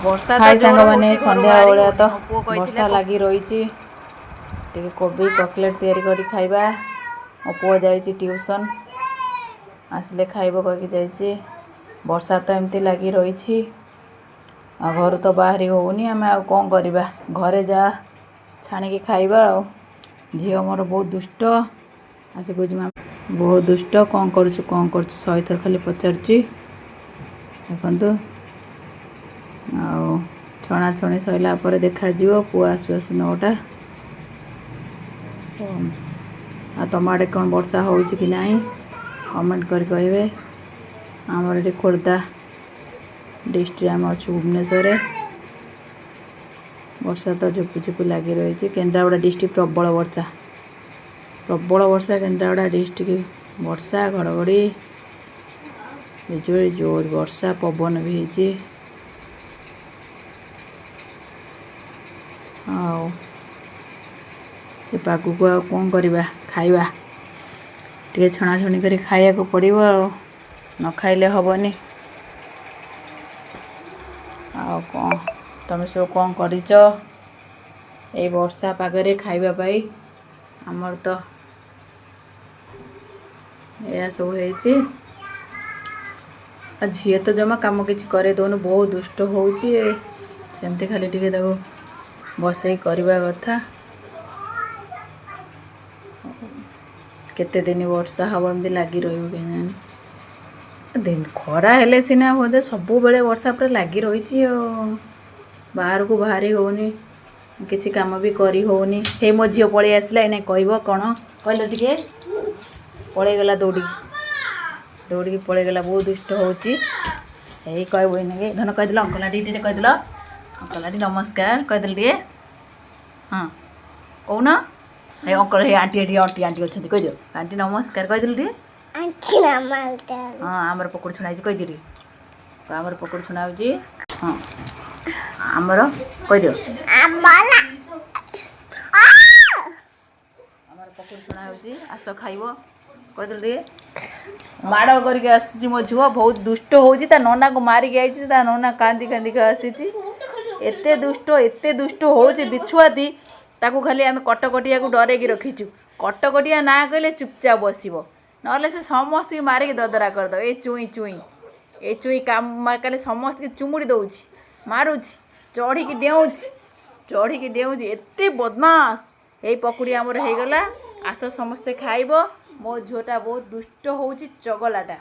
ବର୍ଷା हाय ତ सांग ଜୋର मैंने ହଉଛି ଘରୁ संध्या ବାହାରି बेलिया ହଉନି तो ମୋ ପୁଅ वर्षा କହିଥିଲା लगी रही कोबी कटलेट तैयारी करी खाइबा मो पुआ जाइए ट्यूशन आसिले खाइब कहीकि जाइए वर्षा तो एमती लगी रही घर तो बाहरी होनी आम आ कौन करवा घरे जा छाणिकी खाइबा झील मोर बहुत दुष्ट आसी कह बहुत दुष्ट कौन कर शहे थर खाली पचारुची देखु आ छणा छणी सरला देखा पुआ आसु आसु 9टा आ तुम आड़े कौन वर्षा हो कि ना कमेंट कर कहे आमर ये खोर्धा डिस्ट्रिक्ट आम अच्छे भुवनेश्वर वर्षा तो झुपु झुपु लगी रही केन्द्रापड़ा डिस्ट्रिक्ट प्रबल वर्षा केन्द्रापड़ा डिस्ट्रिक्ट वर्षा घड़घड़ी बिजुली जोर वर्षा पवन भी होती से पाग को कौन करवा खाइबा टे छणाछणी कर खाया को पड़ो न खाइले हेनी आ कौन तुम सब कौन कर वर्षा पागरे खाइबापाई आमर तो यह सब है झील तो जमा कम किसी करे दौन बहुत दुष्ट होमती खाली टे बसई करवा कथा केते दिन वर्षा हम एमती लगी रही खरा हेले सीना बोधे सब बेले वर्षा पूरा लगी रही बाहर को बाहरी होनी किसी काम भी करी होनी हे मो झील पलि आसला एने कह कौन कहल टे पलैगला दौड़ी पलैगला बहुत दुष्ट होची कहबो इन धन कहीदेल अंकल आंटी टे कहीदेल अंकल आंटी नमस्कार कहीदेल टे हाँ कौन हे अंकल हे आंटी आंटी आंटी आंटी अच्छा कहीदि आंटी नमस्कार कहीदेल टे हाँ आमर पकड़ छुणा कहीदि टे आमर पकड़ छुणा हाँ आमर कहीदि आमर पकड़ छुणा आस खाइब कहीदेल टे माड़ करके आसी मो झुआ बहुत दुष्ट होची नना को मारिक आई नना कांदी कांदी आसी एते दुष्ट होची बिछुआती ताकू खाली आम कटकटिया को डरैकी रखीचु कटकटिया ना कहले चुपचाप बसब ना से समस्त मारिक ददरा करद ए चुई काम कले समस्त चुमुड़ी दौची मारुची चढ़ी डेऊँची एते बदमाश यही पकुड़ी आमर हो गला आस समस्ते खाइब मो झुआटा बहुत दुष्ट होची चगलाटा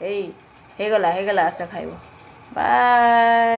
हे गला आस खाइब बाय।